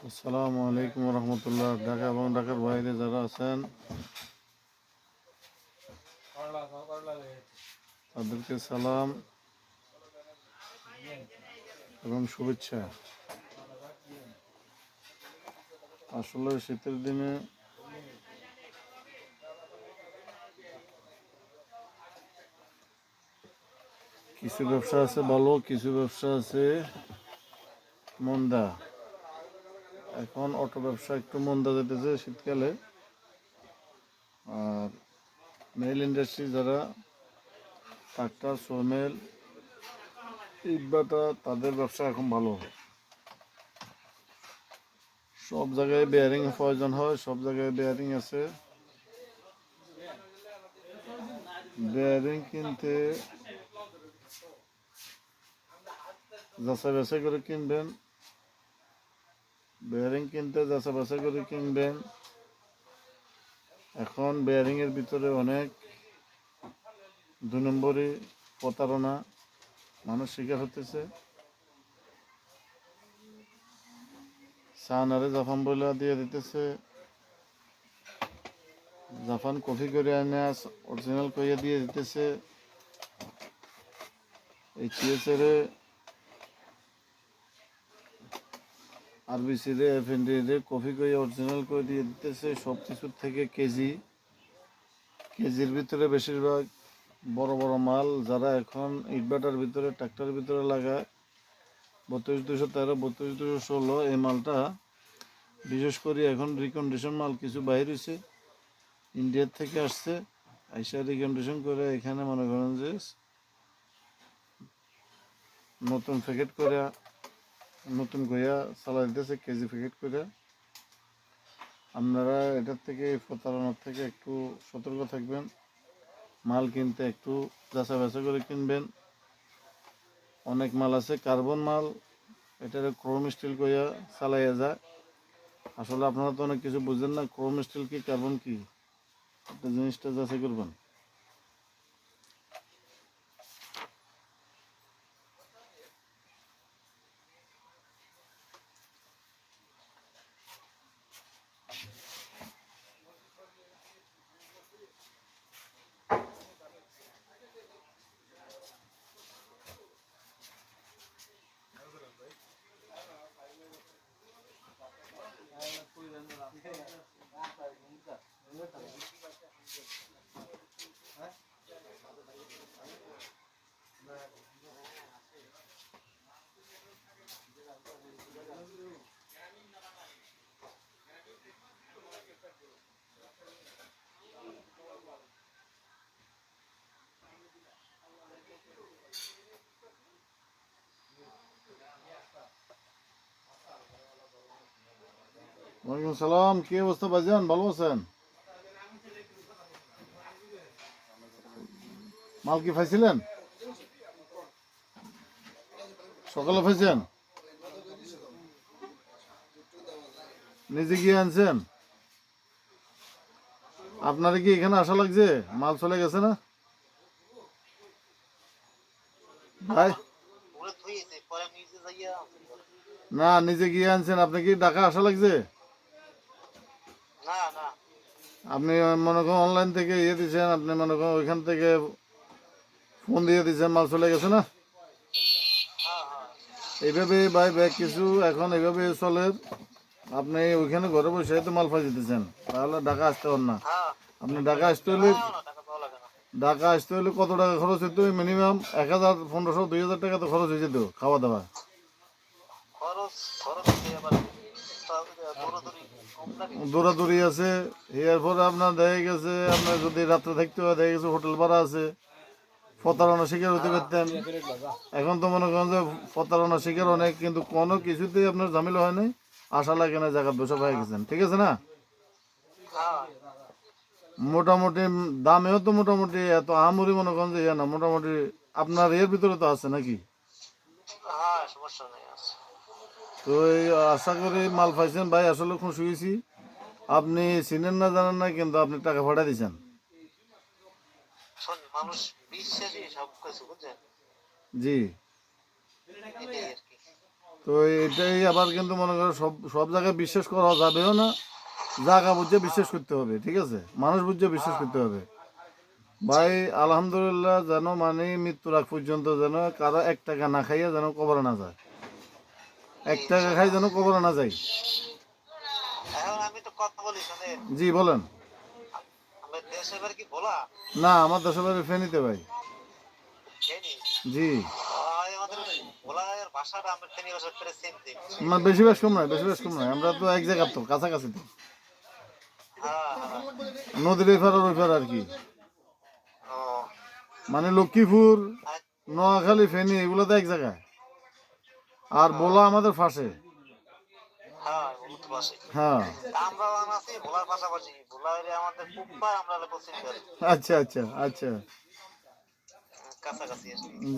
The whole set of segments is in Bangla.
আসসালামু আলাইকুম রহমতুল্লাহ। ঢাকা এবং ঢাকার বাইরে যারা আছেন তাদেরকে সালাম এবং শুভেচ্ছা। আসলে শীতের দিনে কিছু ব্যবসা আছে ভালো, কিছু ব্যবসা আছে মন্দা। এখন অটো ব্যবসা একটু মন্দা যেতেছে শীতকালে। আর মেল ইন্ডাস্ট্রি যারা ট্রাক্টর, সোমেল, ইটভাটা, তাদের ব্যবসা এখন ভালো। সব জায়গায় বেয়ারিং প্রয়োজন হয়, সব জায়গায় বেয়ারিং আছে। বেয়ারিং কিনতে যাচাই বাছাই করে কিনবেন, বেয়ারিং কিনতে যাচাই বাছাই করে কিনবেন। এখন বেয়ারিংয়ের ভিতরে অনেক 2 নম্বরই প্রতারণা মানুষ শিকার হতেছে। সানারে জাপান বইলা দিয়ে দিতেছে, জাপান কফি করে আনে অরিজিনাল কইয়া দিয়ে দিতেছে। এই চিএসের আরবিসি রে, এফএনডি রে কফি কইয়া অরিজিনাল করে দিয়ে দিতেছে। সব কিছুর থেকে কেজির ভিতরে বেশিরভাগ বড় বড় মাল যারা এখন ইটভাটার ভিতরে, ট্রাক্টরের ভিতরে লাগায় 32-213, 32-216, এই মালটা বিশেষ করে এখন রিকন্ডিশন মাল কিছু বাইর হয়েছে, ইন্ডিয়ার থেকে আসছে, আইসা রিকন্ডিশন করে এখানে মনে করেন যে নতুন প্যাকেট করে নতুন কইয়া চালা দিতেছে, কেজি প্যাকেট করে। আপনারা এটার থেকে, প্রতারণার থেকে একটু সতর্ক থাকবেন। মাল কিনতে একটু যাচাই বাছাই করে কিনবেন। অনেক মাল আছে কার্বন মাল, এটার ক্রোম স্টিল কইয়া চালাইয়া যায়। আসলে আপনারা তো অনেক কিছু বুঝেন না, ক্রোম স্টিল কি কার্বন কি, একটা জিনিসটা যাচাই করবেন। ওয়ালাইকুম সালাম, কি অবস্থা ভাইজান, ভালো আছেন? মাল কি পাইছিলেন? সকালে পাইছেন? নিজে গিয়ে আনছেন? আপনার কি এখানে আসা লাগছে? মাল চলে গেছে না ভাই? না, নিজে গিয়ে আনছেন, আপনি কি ঢাকা আসা লাগছে? আপনি মনে করেন অনলাইন থেকে ইয়ে দিচ্ছেন, আপনি মনে করেন ওইখান থেকে ফোন দিয়ে দিচ্ছেন, মাল চলে গেছে না? এইভাবে ভাই ব্যাগ কিছু এখন এইভাবে চলে। আপনি ওইখানে ঘরে বসে তো মাল পাই যেতেছেন, তাহলে ঢাকা আসতে হন না। আপনি ঢাকা আসতে হলে কত টাকা খরচ হতো? মিনিমাম 1000, 1500, 2000 টাকা তো খরচ হয়ে যেত খাওয়া দাওয়া। দৌড়াদৌড়ি আছে, এরপরে আপনার দেখা গেছে আপনার যদি রাত্রে থাকতে হয় দেখা গেছে হোটেল ভাড়া আছে, প্রতারণা শিকার হতে পারতেন। এখন তো মনে করেন যে প্রতারণা শিকার অনেক, কিন্তু কোনো কিছুতেই আপনার ঝামেলা হয় নাই, আশা লাগে না, জায়গা বসে পাই গেছেন, ঠিক আছে না? মোটামুটি দামেও তো মোটামুটি এত আমরি মনে করেন যে ইয়ে না, মোটামুটি আপনার এর ভিতরে তো আছে নাকি? তো এই আশা করি মাল পাইছেন ভাই, আসলে খুশি হয়েছি। আপনি চিনেন না জানেন না, কিন্তু আপনি টাকা পাঠিয়ে দিয়েছেন। জি। তো এটাই আবার কিন্তু মনে করেন সব সব জায়গায় বিশ্বাস করা যাবেও না, জায়গা বুঝে বিশ্বাস করতে হবে, ঠিক আছে, মানুষ বুঝে বিশ্বাস করতে হবে ভাই। আলহামদুলিল্লাহ, যেন মানে মৃত্যুর আগ পর্যন্ত যেন কারো 1 টাকা না খাইয়া যেন কবরে না যায়, 1 টাকা খাই যেন কবরে না যায়। জি বলেন। না, আমার দেশের বাড়ি ফেনীতে ভাই। জি। না, বেশি বেশ কম নয়, বেশি বেশ কম নয়, আমরা তো এক জায়গার তো কাছাকাছি তো, নদীর এপার আর ওইপার আর কি, মানে লক্ষ্মীপুর, নোয়াখালী, ফেনী এগুলো তো এক জায়গায়, আর বোলা আমাদের পাশে। হ্যাঁ। আচ্ছা আচ্ছা আচ্ছা।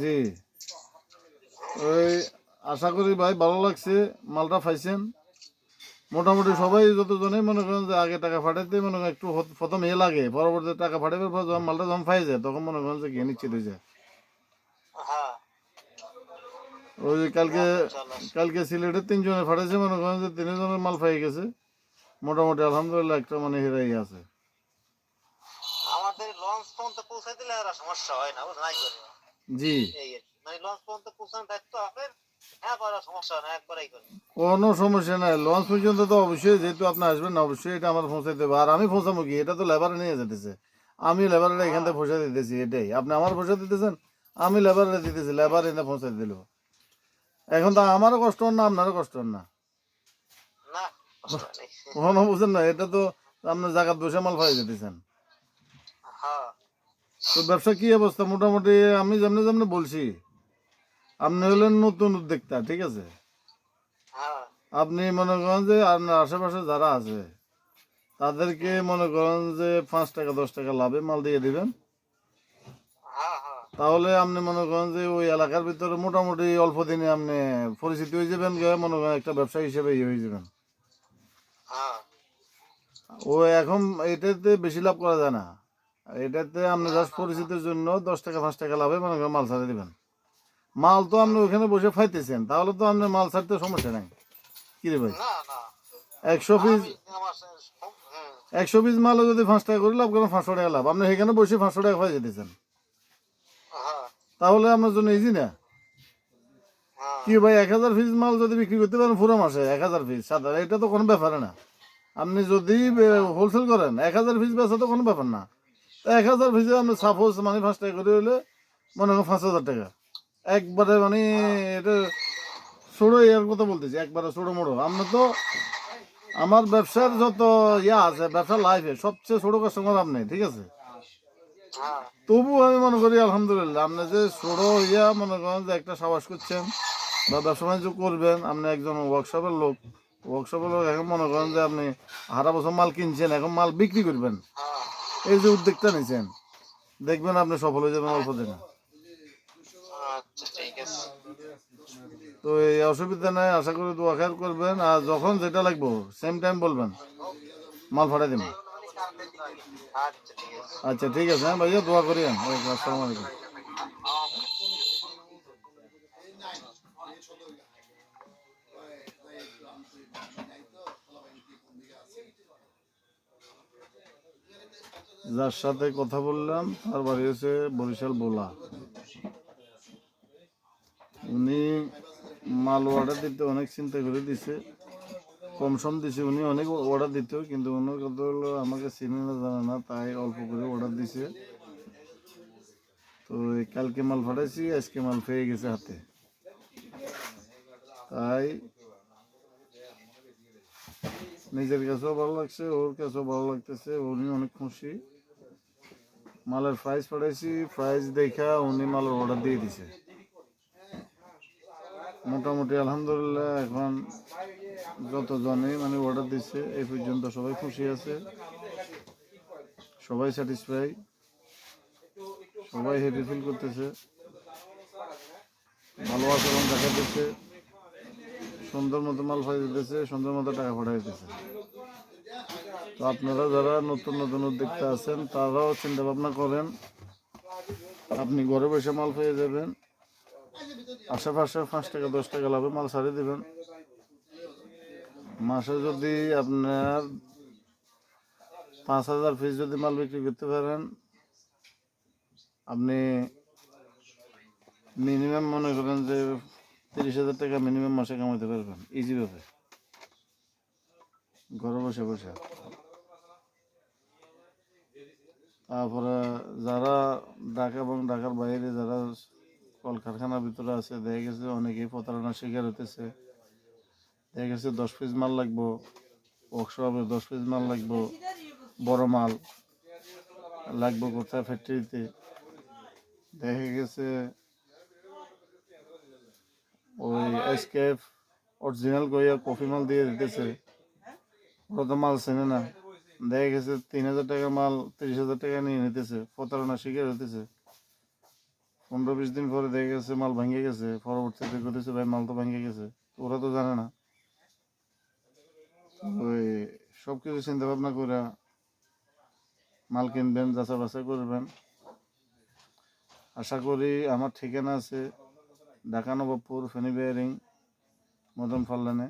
জি। ওই আশা করি ভাই ভালো লাগছে, মালটা পাইছেন। মোটামুটি সবাই যতজনেই মনে করেন যে আগে টাকা পাঠাইতে মনে করেন একটু প্রথম লাগে, পরবর্তী টাকা পাঠাবার পর যখন মালটা যখন পাই যায় তখন মনে করেন যে গিয়ে নিশ্চিত হয়ে যায়। ওই কালকে কালকে সিলেটে 3 জনে পাঠাইছে, মনে করেন যে 3 জনের মাল পাই গেছে মোটামুটি, আলহামদুলিল্লাহ একটা মানে হেরাই আছে। জি। কোনো সমস্যা নাই, লঞ্চ পর্যন্ত তো অবশ্যই, যেহেতু আপনি আসবেন না অবশ্যই এটা আমার পৌঁছাই দেবো, আর আমি পৌঁছাবো কি, এটা তো লেবারে নিয়ে যেতেছে, আমি লেবারটা এখান থেকে পৌঁছা দিতেছি, এটাই আপনি আমার পৌঁছা দিতেছেন, আমি লেবারে দিতেছি, লেবার এনে পৌঁছাই দিল। এখন তো আমারও কষ্ট হন না, আপনারও কষ্ট হন না, কোনো বুঝেন না, এটা তো আপনার জায়গা বসে মাল পাই যেতেছেন। তো ব্যবসা কি অবস্থা? মোটামুটি আমি যেমনি যেমনি বলছি, আপনি হলেন নতুন উদ্যোক্তা, ঠিক আছে, আপনি মনে করেন যে আপনার আশেপাশে যারা আছে তাদেরকে মনে করেন যে 5 টাকা 10 টাকা লাভে মাল দিয়ে দিবেন, তাহলে আপনি মনে করেন যে ওই এলাকার ভিতরে মোটামুটি অল্প দিনে আপনি পরিচিতি হয়ে যাবেন, মনে করেন একটা ব্যবসা হিসেবে ইয়ে হয়ে যাবেন। ও এখন এটাতে বেশি লাভ করা যায় না, এটাতে আপনি জাস্ট পরিচিতির জন্য 10 টাকা 5 টাকা লাভে মনে করেন মাল ছাড়ে দিবেন। মাল তো আপনি ওখানে বসে ফাইতেছেন, তাহলে তো আপনি মাল ছাড়তে সমস্যা নাই, কি রে ভাই? 100 পিস মালও যদি 5 টাকা করে লাভ করেন, 500 টাকা লাভ, আপনি সেখানে বসে 500 টাকা পাই যেতেছেন, তাহলে আপনার জন্য ইজি না? কি ভাই, 1000 পিস মাল যদি বিক্রি করতে পারেন পুরো মাসে, 1000 পিস সাধারণ, এটা তো কোনো ব্যাপার না। আপনি যদি হোলসেল করেন 1000 পিস বেচা তো কোনো ব্যাপার না। 1000 পিসে আপনি সাপোজ মানে 5 টাকা করে হলে মনে করেন 5000 টাকা একবারে, মানে এটা ছোটো এর কথা বলতেছি, একবারে ছোটো মোটো। আমরা তো আমার ব্যবসার যত ইয়া আছে, ব্যবসার লাইফে সবচেয়ে ছোটো কাস্টমার আপনি, ঠিক আছে, তবু আমি মনে করি আলহামদুলিল্লাহ আপনি যে ছোটো মনে করেন যে একটা সাবাস করছেন বা ব্যবসা বাণিজ্য করবেন, আপনি একজন ওয়ার্কশপের লোক, ওয়ার্কশপ হলো এখন মনে করেন যে আপনি হারা বছর মাল কিনছেন, এখন মাল বিক্রি করবেন, এই যে উদ্যোগটা নিয়েছেন, দেখবেন আপনি সফল হয়ে যাবেন অল্প দিনে। আচ্ছা ঠিক আছে। তো এই অসুবিধা নাই, আশা করি দোয়া খেয়াল করবেন, আর যখন যেটা লাগবে সেম টাইম বলবেন, মাল ফাটাই দেবেন। আচ্ছা ঠিক আছে। আচ্ছা ঠিক আছে, হ্যাঁ ভাইয়া, দোয়া করিয়েন। ওকে, আসসালামু আলাইকুম। যার সাথে কথা বললাম তার বাড়ি হচ্ছে বরিশাল বোলা। উনি মাল অর্ডার দিতে অনেক চিন্তা করে দিছে, কম সম দিছে, উনি অনেক অর্ডার দিত, কিন্তু ওনার কথা হলো আমাকে চিনে না জানে না, তাই অল্প করে অর্ডার দিছে। তো এই কালকে মাল ফাটাইছি, আজকে মাল পেয়ে গেছে হাতে, তাই নিজের কাছেও ভালো লাগছে, ওর কাছেও ভালো লাগতেছে, উনি অনেক খুশি। মালের প্রাইস পাঠাইছি, প্রাইস দেখা উনি মালের অর্ডার দিয়ে দিছে। মোটামুটি আলহামদুলিল্লাহ এখন যতজনই মানে অর্ডার দিচ্ছে এই পর্যন্ত সবাই খুশি আছে, সবাই স্যাটিসফাই, সবাই হ্যাপি ফিল করতেছে, ভালো আচরণ দেখা দিচ্ছে, সুন্দর মতো মাল পাঠিয়ে দিতেছে, সুন্দর মতো টাকা পাঠিয়ে দিতেছে। তো আপনারা যারা নতুন নতুন উদ্যোক্তা আছেন তারাও চিন্তা ভাবনা করেন, আপনি ঘরে বসে মাল পেয়ে যাবেন, আশেপাশে 5 টাকা 10 টাকা লাভে মাল ছাড়িয়ে দেবেন। মাসে যদি আপনার 5,000 পিস যদি মাল বিক্রি করতে পারেন, আপনি মিনিমাম মনে করেন যে 30,000 টাকা মিনিমাম মাসে কামাইতে পারবেন ইজিভাবে, ঘরে বসে বসে। তারপরে যারা ঢাকা এবং ঢাকার বাইরে যারা কলকারখানার ভিতরে আছে, দেখা গেছে অনেকেই প্রতারণার শিকার হতেছে। দেখা গেছে 10 পিস মাল লাগবো, ওয়ার্কশপে 10 পিস মাল লাগবো, বড় মাল লাগবো কোথায় ফ্যাক্টরিতে, দেখা গেছে ওই এসকেফ অরিজিনাল কইয়া কফি মাল দিয়ে দিতেছে, ওরা তো মাল চেনে না, দেখা গেছে 3,000 টাকার মাল 30,000 টাকা নিয়ে নিতেছে, প্রতারণার শিকার হতেছে। 15-20 দিন পরে দেখা গেছে মাল ভেঙে গেছে, পরবর্তীতে করতেছে ভাই মাল তো ভেঙে গেছে, ওরা তো জানে না। ওই সব কিছু চিন্তা ভাবনা করে মাল কিনবেন, যাচাই বাছাই করবেন। আশা করি আমার ঠিকানা আছে ঢাকা নবাবপুর, ফেনী বেয়ারিং, মদন ফাল্লানে।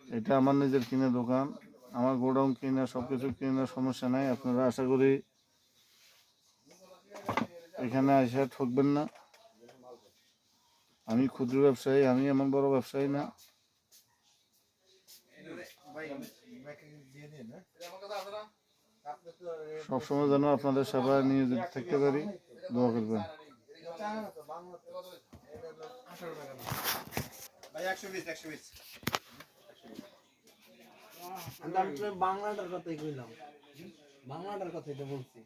এটা আমার নিজের কিনে দোকান, আমার গোডাউন কিনা সব কিছু কিনার সমস্যা নাই। আপনারা আশা করি এখানে এসে ঠকবেন না। আমি ক্ষুদ্র ব্যবসায়ী, আমি এমন বড় ব্যবসায়ী না। সবসময় যেন আপনাদের সেবায় নিয়োজিত থাকতে পারি, দোয়া করবেন। বাংলাটার কথাই কইলাম, বাংলাটার কথাই তো বলছি।